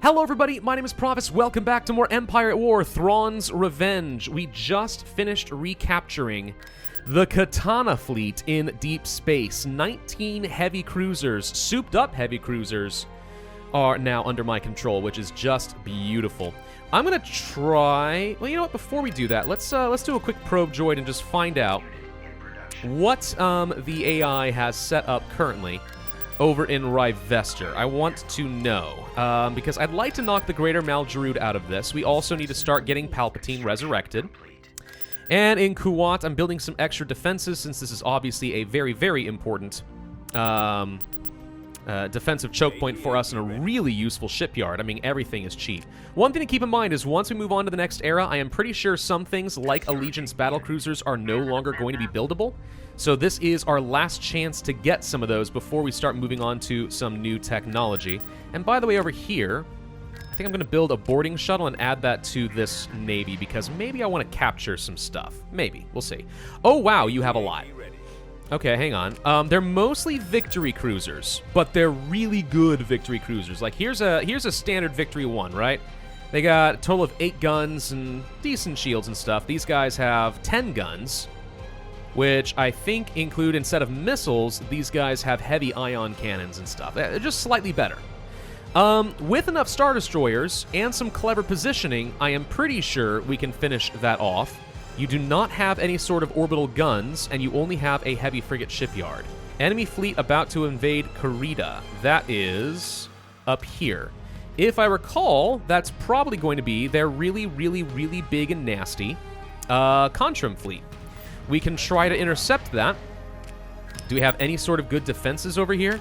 Hello everybody, my name is Pravus. Welcome back to more Empire at War, Thrawn's Revenge. We just finished recapturing the Katana fleet in deep space. 19 heavy cruisers, souped up heavy cruisers, are now under my control, which is just beautiful. I'm gonna try, well, you know what, before we do that, let's do a quick probe droid and just find out what the AI has set up currently over in Rivester. I want to know, because I'd like to knock the Greater Maljarud out of this. We also need to start getting Palpatine resurrected. And in Kuwait, I'm building some extra defenses, since this is obviously a very, very important defensive choke point for us and a really useful shipyard. I mean, everything is cheap. One thing to keep in mind is once we move on to the next era, I am pretty sure some things like Allegiance battlecruisers are no longer going to be buildable. So this is our last chance to get some of those before we start moving on to some new technology. And by the way, over here, I think I'm going to build a boarding shuttle and add that to this navy because maybe I want to capture some stuff. Maybe. We'll see. Oh, wow, you have a lot. Okay, hang on. They're mostly victory cruisers, but they're really good victory cruisers. Like, here's a standard Victory 1, right? They got a total of 8 guns and decent shields and stuff. These guys have 10 guns, which I think include, instead of missiles, these guys have heavy ion cannons and stuff. They're just slightly better. With enough Star Destroyers and some clever positioning, I am pretty sure we can finish that off. You do not have any sort of orbital guns, and you only have a heavy frigate shipyard. Enemy fleet about to invade Kurita. That is up here. If I recall, that's probably going to be their really, really, really big and nasty Contrim fleet. We can try to intercept that. Do we have any sort of good defenses over here?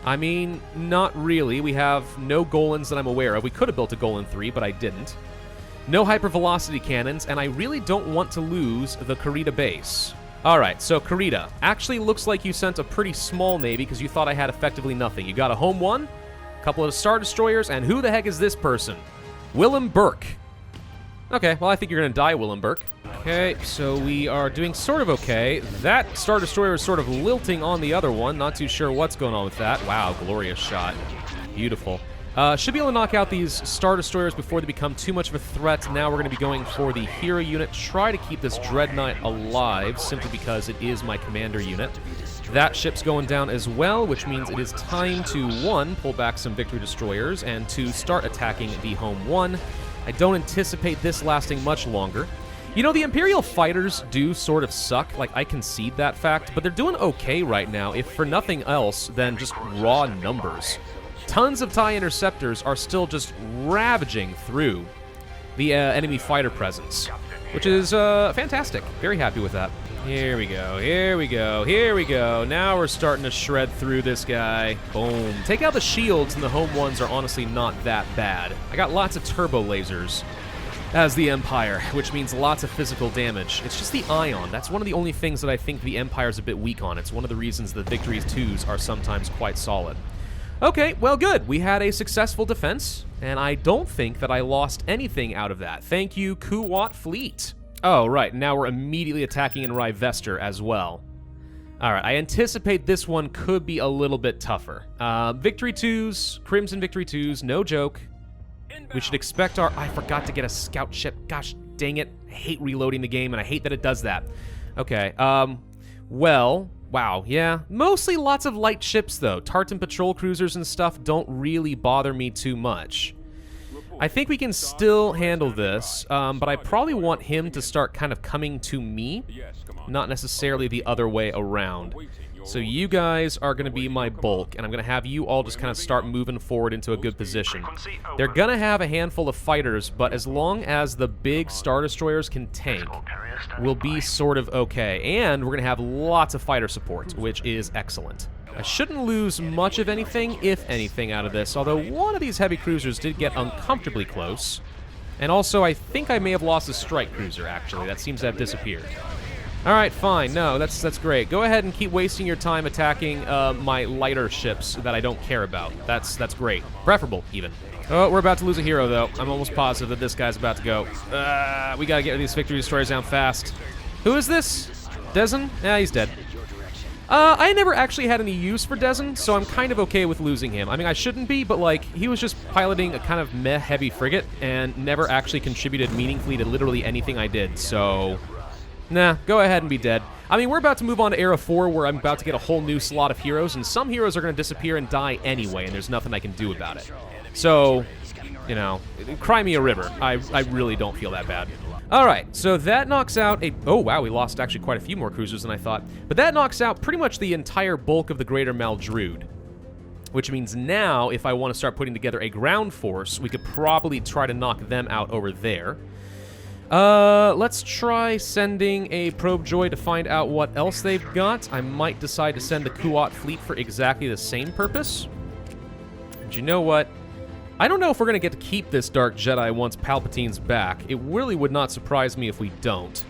I mean, not really. We have no Golans that I'm aware of. We could have built a Golan 3, but I didn't. No hypervelocity cannons, and I really don't want to lose the Kurita base. Alright, so Kurita. Actually looks like you sent a pretty small navy because you thought I had effectively nothing. You got a home one, a couple of Star Destroyers, and who the heck is this person? Willem Burke. Okay, well, I think you're going to die, Willem Burke. Okay, so we are doing sort of okay. That Star Destroyer is sort of lilting on the other one. Not too sure what's going on with that. Wow, glorious shot. Beautiful. Should be able to knock out these Star Destroyers before they become too much of a threat. Now we're going to be going for the hero unit. Try to keep this Dreadnought alive, simply because it is my commander unit. That ship's going down as well, which means it is time to, 1, pull back some Victory Destroyers, and 2, start attacking the home one. I don't anticipate this lasting much longer. You know, the Imperial fighters do sort of suck, like, I concede that fact, but they're doing okay right now, if for nothing else than just raw numbers. Tons of TIE interceptors are still just ravaging through the enemy fighter presence, which is fantastic. Very happy with that. Here we go, here we go, here we go. Now we're starting to shred through this guy. Boom. Take out the shields, and the home ones are honestly not that bad. I got lots of turbo lasers as the Empire, which means lots of physical damage. It's just the ion. That's one of the only things that I think the Empire's a bit weak on. It's one of the reasons the Victories 2s are sometimes quite solid. Okay, well, good. We had a successful defense, and I don't think that I lost anything out of that. Thank you, Kuwait Fleet. Oh, right. Now we're immediately attacking in Rivester as well. All right, I anticipate this one could be a little bit tougher. Victory 2s, Crimson Victory 2s, no joke. We should expect our... I forgot to get a scout ship. Gosh, dang it. I hate reloading the game, and I hate that it does that. Okay, well... Wow, yeah. Mostly lots of light ships, though. Tartan patrol cruisers and stuff don't really bother me too much. I think we can still handle this, but I probably want him to start kind of coming to me, not necessarily the other way around. So you guys are going to be my bulk, and I'm going to have you all just kind of start moving forward into a good position. They're going to have a handful of fighters, but as long as the big Star Destroyers can tank, we'll be sort of okay. And we're going to have lots of fighter support, which is excellent. I shouldn't lose much of anything, if anything, out of this, although one of these heavy cruisers did get uncomfortably close. And also, I think I may have lost a strike cruiser, actually. That seems to have disappeared. Alright, fine. No, that's great. Go ahead and keep wasting your time attacking my lighter ships that I don't care about. That's great. Preferable, even. Oh, we're about to lose a hero, though. I'm almost positive that this guy's about to go. We gotta get these Victory Destroyers down fast. Who is this? Dezen? Yeah, he's dead. I never actually had any use for Dezen, so I'm kind of okay with losing him. I mean, I shouldn't be, but, like, he was just piloting a kind of meh-heavy frigate and never actually contributed meaningfully to literally anything I did, so... Nah, go ahead and be dead. I mean, we're about to move on to Era 4, where I'm about to get a whole new slot of heroes, and some heroes are going to disappear and die anyway, and there's nothing I can do about it. So, you know, cry me a river. I really don't feel that bad. Alright, so that knocks out a... Oh, wow, we lost actually quite a few more cruisers than I thought. But that knocks out pretty much the entire bulk of the Greater Maldrude. Which means now, if I want to start putting together a ground force, we could probably try to knock them out over there. Let's try sending a Probe Joy to find out what else they've got. I might decide to send the Kuat fleet for exactly the same purpose. And you know what? I don't know if we're going to get to keep this Dark Jedi once Palpatine's back. It really would not surprise me if we don't.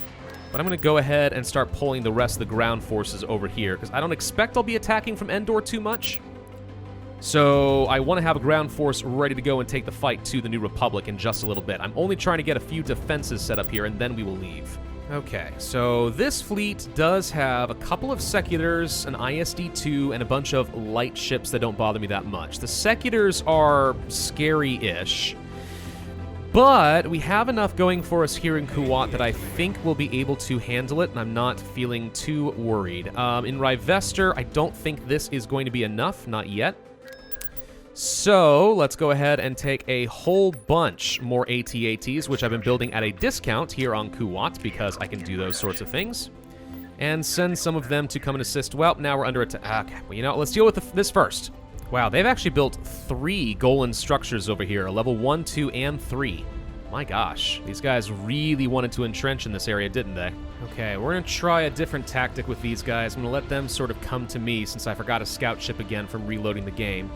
But I'm going to go ahead and start pulling the rest of the ground forces over here, because I don't expect I'll be attacking from Endor too much. So I want to have a ground force ready to go and take the fight to the New Republic in just a little bit. I'm only trying to get a few defenses set up here, and then we will leave. Okay, so this fleet does have a couple of Seculars, an ISD-2, and a bunch of light ships that don't bother me that much. The Seculars are scary-ish, but we have enough going for us here in Kuat that I think we'll be able to handle it, and I'm not feeling too worried. In Rivester, I don't think this is going to be enough, not yet. So, let's go ahead and take a whole bunch more AT-ATs, which I've been building at a discount here on Kuat, because I can do those sorts of things. And send some of them to come and assist. Well, now we're under attack. Okay, well, you know, let's deal with this first. Wow, they've actually built 3 Golan structures over here, level 1, 2, and 3. My gosh, these guys really wanted to entrench in this area, didn't they? Okay, we're going to try a different tactic with these guys. I'm going to let them sort of come to me, since I forgot a scout ship again from reloading the game.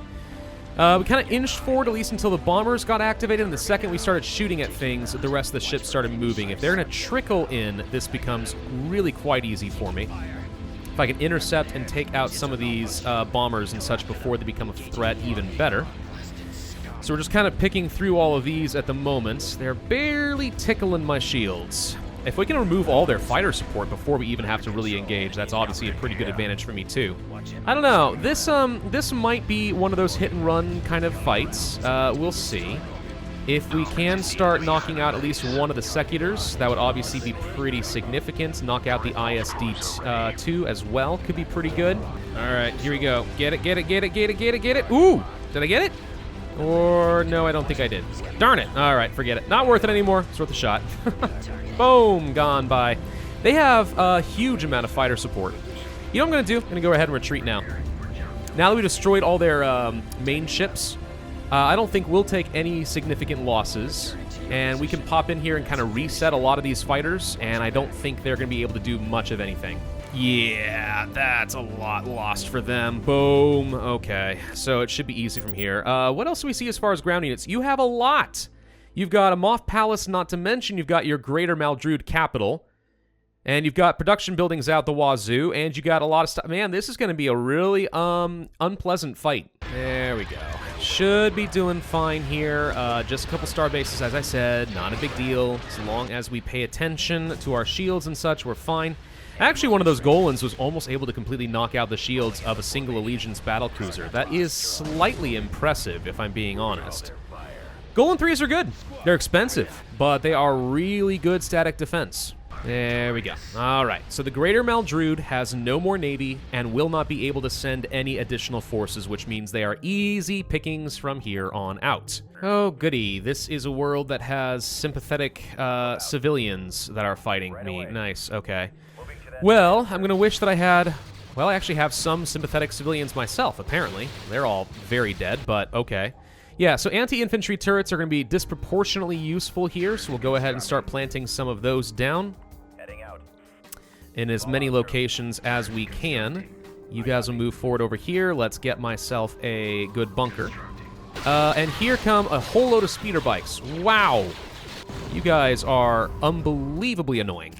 We kind of inched forward at least until the bombers got activated, and the second we started shooting at things, the rest of the ships started moving. If they're going to trickle in, this becomes really quite easy for me. If I can intercept and take out some of these bombers and such before they become a threat, even better. So we're just kind of picking through all of these at the moment. They're barely tickling my shields. If we can remove all their fighter support before we even have to really engage, that's obviously a pretty good advantage for me, too. I don't know. This might be one of those hit-and-run kind of fights. We'll see. If we can start knocking out at least one of the Seculars, that would obviously be pretty significant. Knock out the ISD-2 as well could be pretty good. All right, here we go. Get it, get it, get it, get it, get it, get it. Ooh! Did I get it? Or no, I don't think I did. Darn it. All right, forget it. Not worth it anymore. It's worth a shot. Boom, gone by. They have a huge amount of fighter support. You know what I'm going to do? I'm going to go ahead and retreat now. Now that we destroyed all their main ships, I don't think we'll take any significant losses. And we can pop in here and kind of reset a lot of these fighters, and I don't think they're going to be able to do much of anything. Yeah, that's a lot lost for them. Boom. Okay, so it should be easy from here. What else do we see as far as ground units? You have a lot. You've got a Moff Palace, not to mention you've got your Greater Maldrude capital. And you've got production buildings out the wazoo, and you got a lot of stuff. Man, this is going to be a really unpleasant fight. There we go. Should be doing fine here. Just a couple star bases, as I said. Not a big deal. As long as we pay attention to our shields and such, we're fine. Actually, one of those Golans was almost able to completely knock out the shields of a single Allegiance battlecruiser. That is slightly impressive, if I'm being honest. Golan 3s are good. They're expensive, but they are really good static defense. There we go. All right, so the Greater Maldrude has no more navy and will not be able to send any additional forces, which means they are easy pickings from here on out. Oh, goody. This is a world that has sympathetic civilians that are fighting me. Nice, okay. Well, I'm going to wish that I had... Well, I actually have some sympathetic civilians myself, apparently. They're all very dead, but okay. Yeah, so anti-infantry turrets are going to be disproportionately useful here, so we'll go ahead and start planting some of those down in as many locations as we can. You guys will move forward over here. Let's get myself a good bunker. And here come a whole load of speeder bikes. Wow! You guys are unbelievably annoying.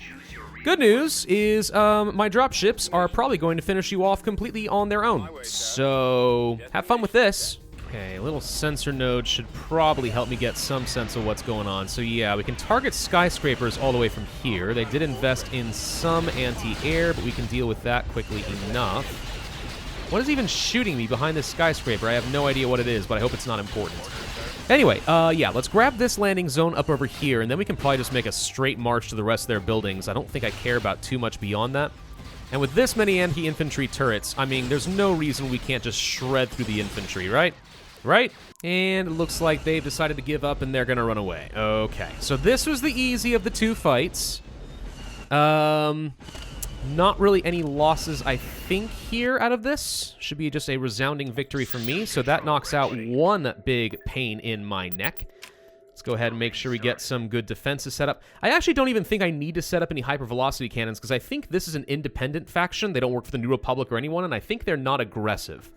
Good news is my dropships are probably going to finish you off completely on their own. So have fun with this. Okay, a little sensor node should probably help me get some sense of what's going on. So yeah, we can target skyscrapers all the way from here. They did invest in some anti-air, but we can deal with that quickly enough. What is even shooting me behind this skyscraper? I have no idea what it is, but I hope it's not important. Anyway, yeah, let's grab this landing zone up over here, and then we can probably just make a straight march to the rest of their buildings. I don't think I care about too much beyond that. And with this many anti-infantry turrets, I mean, there's no reason we can't just shred through the infantry, right? Right? And it looks like they've decided to give up and they're going to run away. Okay, so this was the easy of the two fights. Not really any losses, I think, here out of this. Should be just a resounding victory for me. So that knocks out one big pain in my neck. Let's go ahead and make sure we get some good defenses set up. I actually don't even think I need to set up any hypervelocity cannons because I think this is an independent faction. They don't work for the New Republic or anyone, and I think they're not aggressive.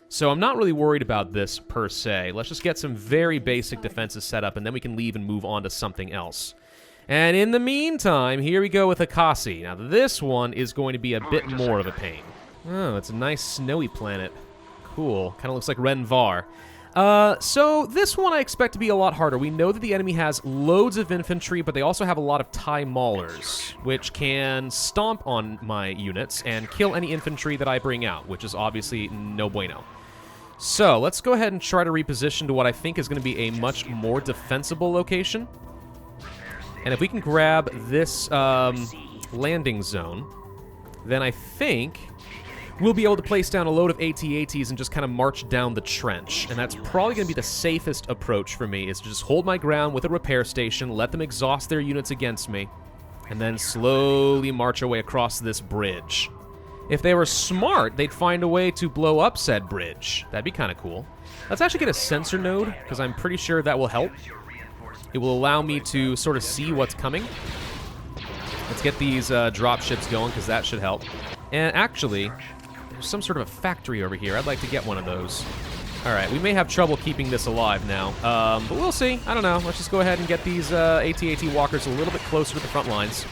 So I'm not really worried about this per se. Let's just get some very basic defenses set up, and then we can leave and move on to something else. And in the meantime, here we go with Akasi. Now, this one is going to be a bit more of a pain. Oh, it's a nice snowy planet. Cool. Kind of looks like Renvar. So this one I expect to be a lot harder. We know that the enemy has loads of infantry, but they also have a lot of TIE Maulers, which can stomp on my units and kill any infantry that I bring out, which is obviously no bueno. So let's go ahead and try to reposition to what I think is going to be a much more defensible location. And if we can grab this landing zone, then I think we'll be able to place down a load of AT-ATs and just kind of march down the trench. And that's probably going to be the safest approach for me, is to just hold my ground with a repair station, let them exhaust their units against me, and then slowly march our way across this bridge. If they were smart, they'd find a way to blow up said bridge. That'd be kind of cool. Let's actually get a sensor node, because I'm pretty sure that will help. It will allow me to sort of see what's coming. Let's get these drop ships going, because that should help. And actually, there's some sort of a factory over here. I'd like to get one of those. All right, we may have trouble keeping this alive now, but we'll see. I don't know. Let's just go ahead and get these AT-AT walkers a little bit closer to the front lines.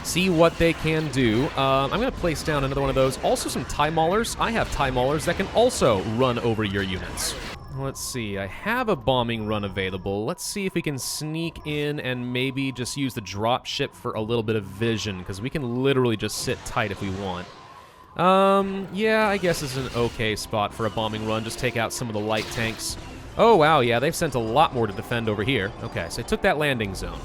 See what they can do. I'm going to place down another one of those. Also some TIE Maulers. I have TIE Maulers that can also run over your units. Let's see. I have a bombing run available. Let's see if we can sneak in and maybe just use the drop ship for a little bit of vision, because we can literally just sit tight if we want. Yeah, I guess it's an okay spot for a bombing run. Just take out some of the light tanks. Oh, wow, yeah, they've sent a lot more to defend over here. Okay, so I took that landing zone.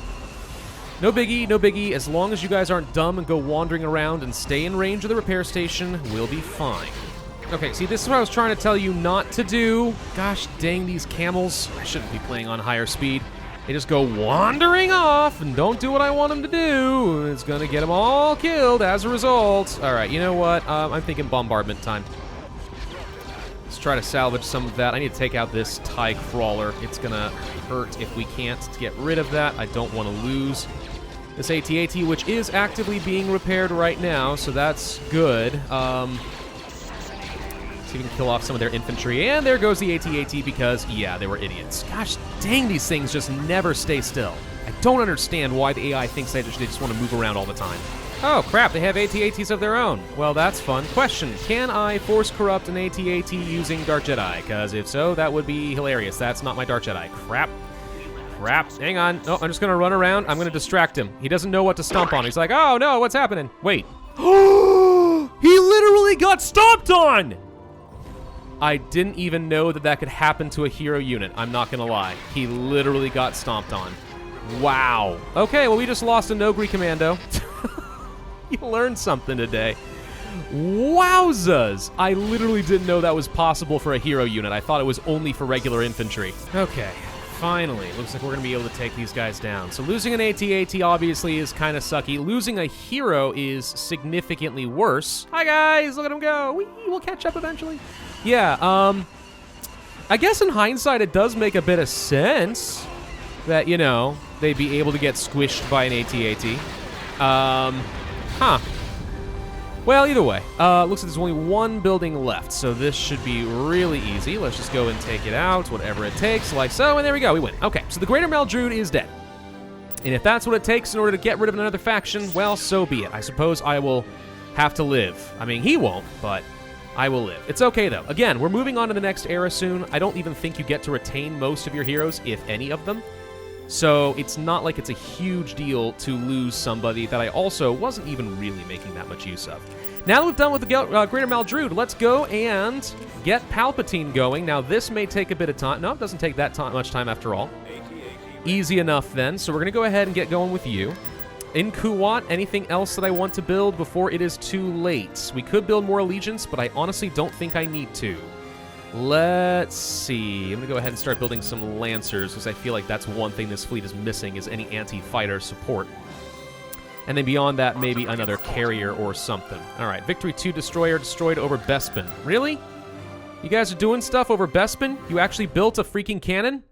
No biggie, no biggie. As long as you guys aren't dumb and go wandering around and stay in range of the repair station, we'll be fine. Okay, see, this is what I was trying to tell you not to do. Gosh dang these camels. I shouldn't be playing on higher speed. They just go wandering off and don't do what I want them to do. It's going to get them all killed as a result. All right, you know what? I'm thinking bombardment time. Let's try to salvage some of that. I need to take out this TIE crawler. It's going to hurt if we can't get rid of that. I don't want to lose this AT-AT, which is actively being repaired right now, so that's good. See if we can kill off some of their infantry. And there goes the AT-AT because, yeah, they were idiots. Gosh dang, these things just never stay still. I don't understand why the AI thinks they just want to move around all the time. Oh, crap, they have AT-ATs of their own. Well, that's fun. Question, can I force corrupt an AT-AT using Dark Jedi? Because if so, that would be hilarious. That's not my Dark Jedi. Crap. Crap. Hang on. No, I'm just going to run around. I'm going to distract him. He doesn't know what to stomp on. He's like, oh, no, what's happening? Wait. He literally got stomped on! I didn't even know that that could happen to a hero unit. I'm not going to lie. He literally got stomped on. Wow. Okay, well, we just lost a Nogri commando. You learned something today. Wowzas! I literally didn't know that was possible for a hero unit. I thought it was only for regular infantry. Okay, finally. Looks like we're going to be able to take these guys down. So losing an AT-AT obviously is kind of sucky. Losing a hero is significantly worse. Hi, guys! Look at him go! We'll catch up eventually. Yeah, I guess in hindsight it does make a bit of sense that, you know, they'd be able to get squished by an AT-AT. Huh. Well, either way, looks like there's only one building left, so this should be really easy. Let's just go and take it out, whatever it takes, like so, and there we go, we win. Okay, so the Great Admiral Thrawn is dead. And if that's what it takes in order to get rid of another faction, well, so be it. I suppose I will have to live. I mean, he won't, but I will live. It's okay, though. Again, we're moving on to the next era soon. I don't even think you get to retain most of your heroes, if any of them. So it's not like it's a huge deal to lose somebody that I also wasn't even really making that much use of. Now that we've done with the Great Admiral Thrawn, let's go and get Palpatine going. Now, this may take a bit of time. No, it doesn't take that much time after all. Easy enough, then. So we're going to go ahead and get going with you. In Kuwat, anything else that I want to build before it is too late? We could build more Allegiance, but I honestly don't think I need to. Let's see. I'm going to go ahead and start building some Lancers, because I feel like that's one thing this fleet is missing, is any anti-fighter support. And then beyond that, maybe another carrier or something. All right, Victory 2 Destroyer destroyed over Bespin. Really? You guys are doing stuff over Bespin? You actually built a freaking cannon?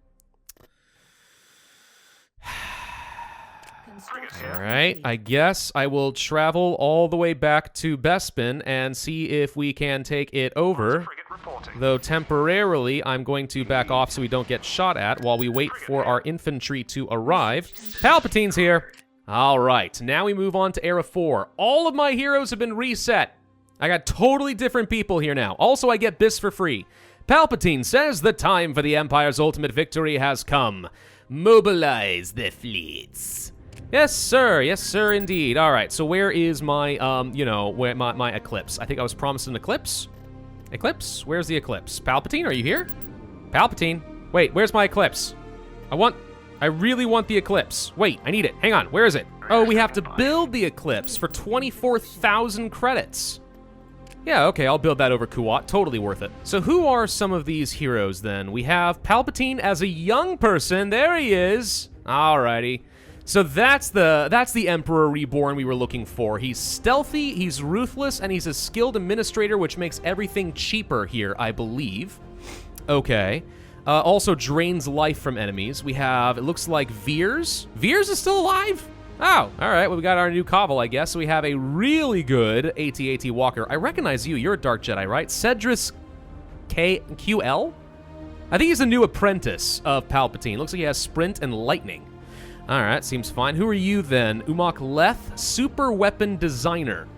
All right, I guess I will travel all the way back to Bespin and see if we can take it over. Though temporarily, I'm going to back off so we don't get shot at while we wait for our infantry to arrive. Palpatine's here. All right, now we move on to Era 4. All of my heroes have been reset. I got totally different people here now. Also, I get BIS for free. Palpatine says the time for the Empire's ultimate victory has come. Mobilize the fleets. Yes, sir. Yes, sir, indeed. All right, so where is my, where my Eclipse? I think I was promised an Eclipse. Eclipse? Where's the Eclipse? Palpatine, are you here? Palpatine. Wait, where's my Eclipse? I really want the Eclipse. Wait, I need it. Hang on, where is it? Oh, we have to build the Eclipse for 24,000 credits. Yeah, okay, I'll build that over Kuwat. Totally worth it. So who are some of these heroes, then? We have Palpatine as a young person. There he is. Alrighty. So that's the Emperor Reborn we were looking for. He's stealthy, he's ruthless, and he's a skilled administrator, which makes everything cheaper here, I believe. Okay. Also drains life from enemies. We have, it looks like Veers. Veers is still alive? Oh, all right. Well, we got our new Cobble, I guess. So we have a really good AT-AT Walker. I recognize you. You're a Dark Jedi, right? Cedrus QL? I think he's a new apprentice of Palpatine. Looks like he has Sprint and Lightning. All right, seems fine. Who are you, then? Umak Leth, Super Weapon Designer.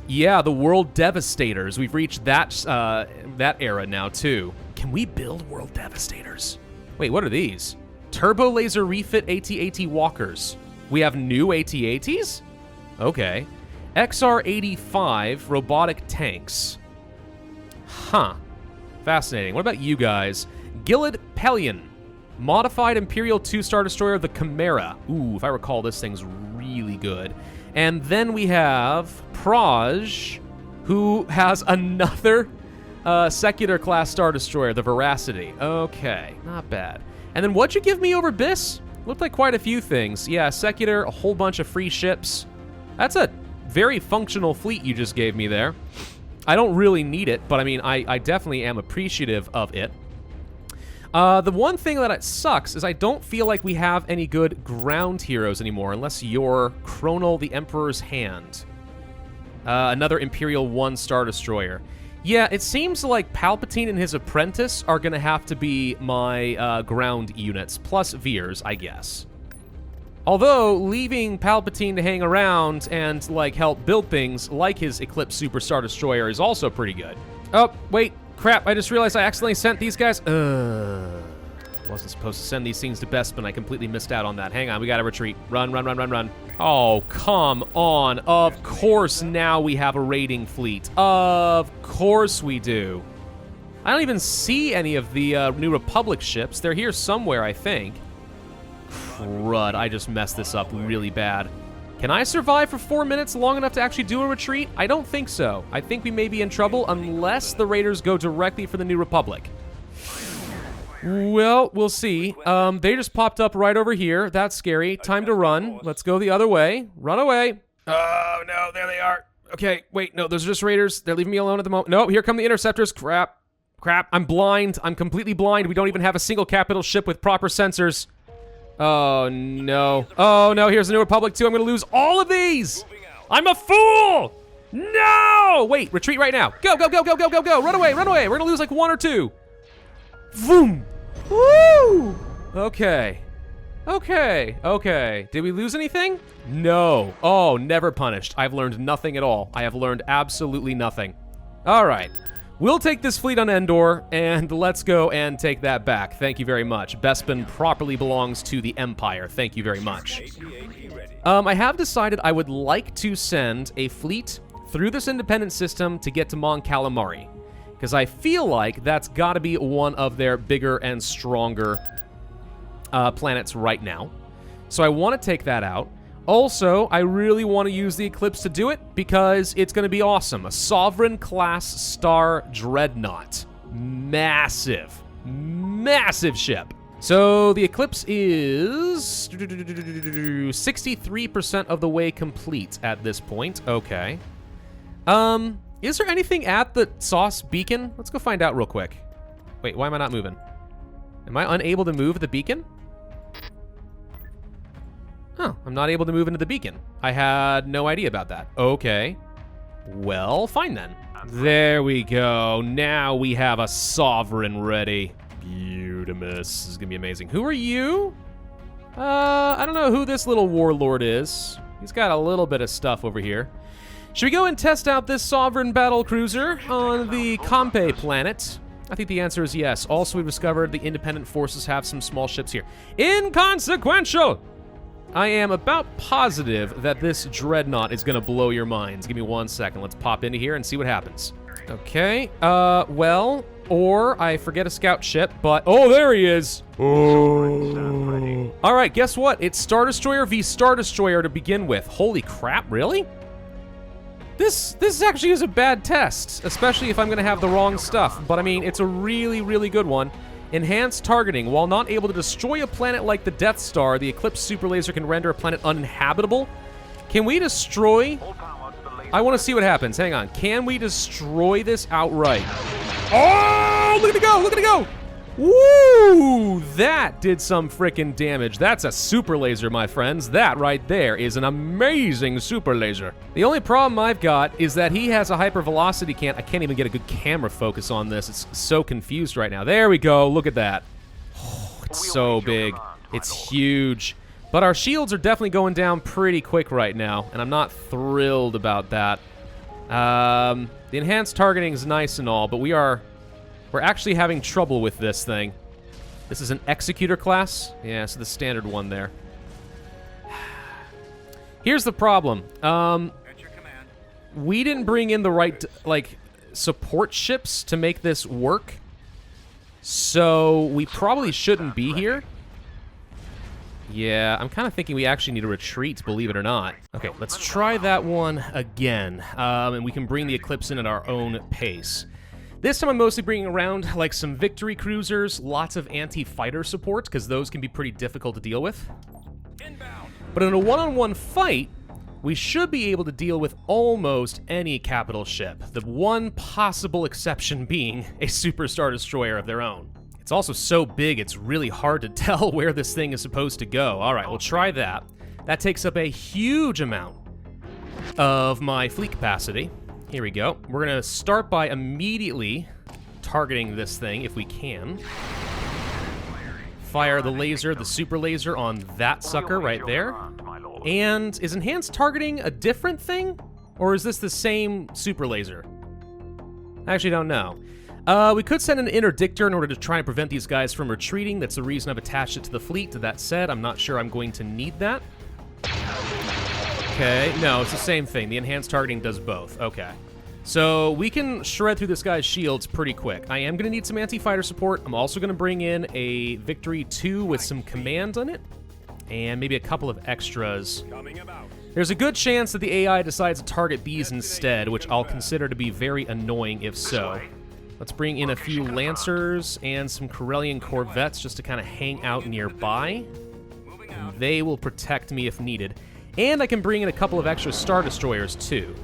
Yeah, the World Devastators. We've reached that era now, too. Can we build World Devastators? Wait, what are these? Turbo Laser Refit AT-AT Walkers. We have new AT-ATs? Okay. XR-85 Robotic Tanks. Huh. Fascinating. What about you guys? Gilad Pelion. Modified Imperial 2-star destroyer, the Chimera. Ooh, if I recall, this thing's really good. And then we have Praj, who has another Secular class Star Destroyer, the Veracity. Okay, not bad. And then what'd you give me over BIS? Looked like quite a few things. Yeah, Secular, a whole bunch of free ships. That's a very functional fleet you just gave me there. I don't really need it, but I mean, I definitely am appreciative of it. The one thing that it sucks is I don't feel like we have any good ground heroes anymore, unless you're Chronal the Emperor's Hand. Another Imperial 1-star destroyer. Yeah, it seems like Palpatine and his apprentice are gonna have to be my ground units, plus Veers, I guess. Although, leaving Palpatine to hang around and, like, help build things like his Eclipse Superstar Destroyer is also pretty good. Oh, wait, crap, I just realized I accidentally sent these guys. Wasn't supposed to send these things to Bespin. I completely missed out on that. Hang on, we gotta retreat. Run, run, run, run, run. Oh, come on. Of course now we have a raiding fleet. Of course we do. I don't even see any of the New Republic ships. They're here somewhere, I think. Crud, I just messed this up really bad. Can I survive for 4 minutes long enough to actually do a retreat? I don't think so. I think we may be in trouble unless the raiders go directly for the New Republic. Well, we'll see. They just popped up right over here. That's scary. Time to run. Let's go the other way. Run away. Oh, no, there they are. Okay, wait, no, those are just raiders. They're leaving me alone at the moment. No, here come the interceptors. Crap. Crap, I'm blind. I'm completely blind. We don't even have a single capital ship with proper sensors. Oh, no. Oh, no, here's the New Republic, too. I'm going to lose all of these. I'm a fool. No! Wait, retreat right now. Go, go, go, go, go, go, go. Run away, run away. We're going to lose like 1 or 2. Vroom. Woo! Okay. Okay. Okay. Did we lose anything? No. Oh, never punished. I've learned nothing at all. I have learned absolutely nothing. All right. We'll take this fleet on Endor, and let's go and take that back. Thank you very much. Bespin properly belongs to the Empire. Thank you very much. I have decided I would like to send a fleet through this independent system to get to Mon Calamari, because I feel like that's got to be one of their bigger and stronger planets right now. So I want to take that out. Also, I really want to use the Eclipse to do it because it's going to be awesome. A Sovereign-class Star Dreadnought. Massive. Massive ship. So the Eclipse is 63% of the way complete at this point. Okay. Is there anything at the Sauce Beacon? Let's go find out real quick. Wait, why am I not moving? Am I unable to move the beacon? Huh, I'm not able to move into the beacon. I had no idea about that. Okay. Well, fine then. There we go. Now we have a Sovereign ready. Beautimous. This is gonna be amazing. Who are you? I don't know who this little warlord is. He's got a little bit of stuff over here. Should we go and test out this Sovereign battle cruiser on the Campe planet? I think the answer is yes. Also, we've discovered the independent forces have some small ships here. Inconsequential! I am about positive that this dreadnought is going to blow your minds. Give me 1 second. Let's pop into here and see what happens. Okay. Well, or I forget a scout ship, but... Oh, there he is! Oh. All right, guess what? It's Star Destroyer v Star Destroyer to begin with. Holy crap, really? This actually is a bad test, especially if I'm going to have the wrong stuff. But, I mean, it's a really, really good one. Enhanced targeting. While not able to destroy a planet like the Death Star, the Eclipse super laser can render a planet uninhabitable. Can we destroy... I want to see what happens. Hang on. Can we destroy this outright? Oh, look at it go! Look at it go! Woo! That did some frickin' damage. That's a super laser, my friends. That right there is an amazing super laser. The only problem I've got is that he has a hypervelocity cannon. I can't even get a good camera focus on this. It's so confused right now. There we go. Look at that. Oh, it's so big. It's huge. But our shields are definitely going down pretty quick right now, and I'm not thrilled about that. The enhanced targeting is nice and all, but we're actually having trouble with this thing. This is an Executor class. Yeah, so the standard one there. Here's the problem. We didn't bring in the right, like, support ships to make this work. So we probably shouldn't be here. Yeah, I'm kind of thinking we actually need to retreat, believe it or not. Okay, let's try that one again. And we can bring the Eclipse in at our own pace. This time I'm mostly bringing around like some victory cruisers, lots of anti-fighter support, because those can be pretty difficult to deal with. But in a one-on-one fight, we should be able to deal with almost any capital ship, the one possible exception being a Super Star Destroyer of their own. It's also so big, it's really hard to tell where this thing is supposed to go. All right, we'll try that. That takes up a huge amount of my fleet capacity. Here we go. We're gonna start by immediately targeting this thing if we can. Fire the laser, the super laser on that sucker right there. And is enhanced targeting a different thing? Or is this the same super laser? I actually don't know. We could send an interdictor in order to try and prevent these guys from retreating. That's the reason I've attached it to the fleet. That said, I'm not sure I'm going to need that. Okay, no, it's the same thing. The enhanced targeting does both. Okay. So we can shred through this guy's shields pretty quick. I am going to need some anti-fighter support. I'm also going to bring in a Victory 2 with some command on it. And maybe a couple of extras. There's a good chance that the AI decides to target these instead, which I'll consider to be very annoying if so. Let's bring in a few Lancers and some Corellian Corvettes just to kind of hang out nearby. And they will protect me if needed. And I can bring in a couple of extra Star Destroyers too,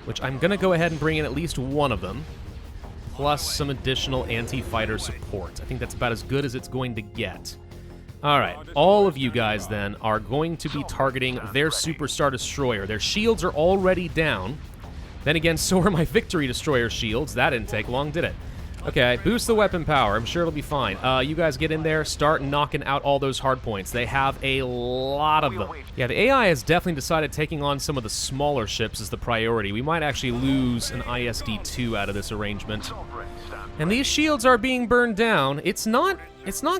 which I'm going to go ahead and bring in at least one of them, plus some additional anti-fighter support. I think that's about as good as it's going to get. All right, all of you guys then are going to be targeting their Super Star Destroyer. Their shields are already down. Then again, so are my Victory Destroyer shields. That didn't take long, did it? Okay, boost the weapon power. I'm sure it'll be fine. You guys get in there, start knocking out all those hard points. They have a lot of them. Yeah, the AI has definitely decided taking on some of the smaller ships is the priority. We might actually lose an ISD-2 out of this arrangement. And these shields are being burned down. It's not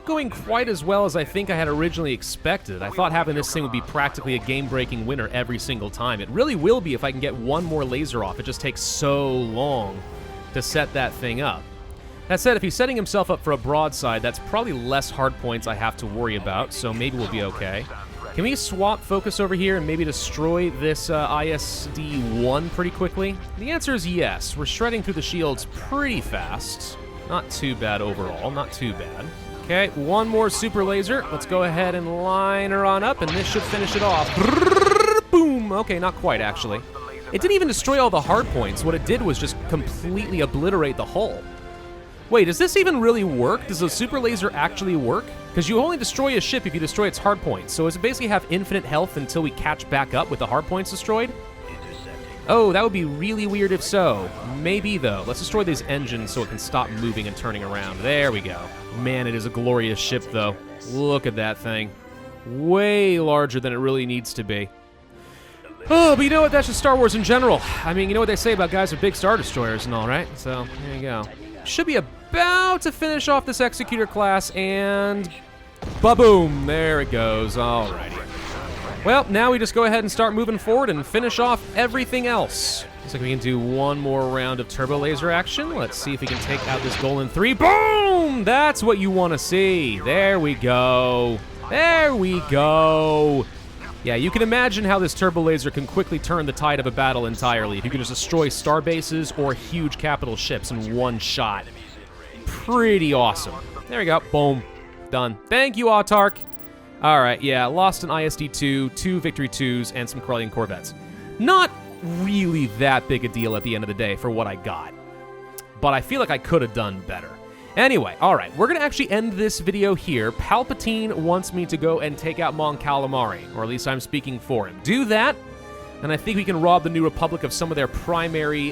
going quite as well as I think I had originally expected. I thought having this thing would be practically a game-breaking winner every single time. It really will be if I can get one more laser off. It just takes so long to set that thing up. That said, if he's setting himself up for a broadside, that's probably less hard points I have to worry about, so maybe we'll be okay. Can we swap focus over here and maybe destroy this ISD-1 pretty quickly? The answer is yes. We're shredding through the shields pretty fast. Not too bad overall, not too bad. Okay, one more super laser. Let's go ahead and line her on up, and this should finish it off. Boom! Okay, not quite, actually. It didn't even destroy all the hard points. What it did was just completely obliterate the hull. Wait, does this even really work? Does a super laser actually work? Because you only destroy a ship if you destroy its hard points. So does it basically have infinite health until we catch back up with the hard points destroyed? Oh, that would be really weird if so. Maybe, though. Let's destroy these engines so it can stop moving and turning around. There we go. Man, it is a glorious ship, though. Look at that thing. Way larger than it really needs to be. Oh, but you know what? That's just Star Wars in general. I mean, you know what they say about guys with big Star Destroyers and all, right? So, there you go. Should be about to finish off this Executor class, and ba-boom, there it goes. Alrighty. Well, now we just go ahead and start moving forward and finish off everything else. Looks like we can do one more round of turbo laser action. Let's see if we can take out this goal in 3. Boom! That's what you want to see. There we go. There we go. Yeah, you can imagine how this turbo laser can quickly turn the tide of a battle entirely if you can just destroy star bases or huge capital ships in one shot. Pretty awesome. There we go. Boom. Done. Thank you, Autark. All right, yeah, lost an ISD-2, 2 Victory 2s, and some Corellian Corvettes. Not really that big a deal at the end of the day for what I got, but I feel like I could have done better. Anyway, all right, we're going to actually end this video here. Palpatine wants me to go and take out Mon Calamari, or at least I'm speaking for him. Do that, and I think we can rob the New Republic of some of their primary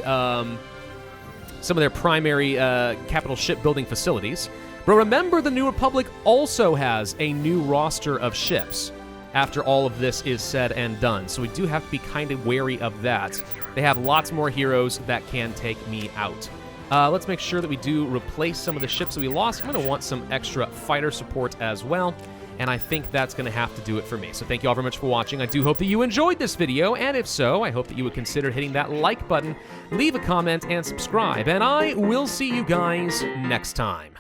capital shipbuilding facilities. But remember, the New Republic also has a new roster of ships after all of this is said and done, so we do have to be kind of wary of that. They have lots more heroes that can take me out. Let's make sure that we do replace some of the ships that we lost. I'm going to want some extra fighter support as well, and I think that's going to have to do it for me. So thank you all very much for watching. I do hope that you enjoyed this video, and if so, I hope that you would consider hitting that like button, leave a comment, and subscribe, and I will see you guys next time.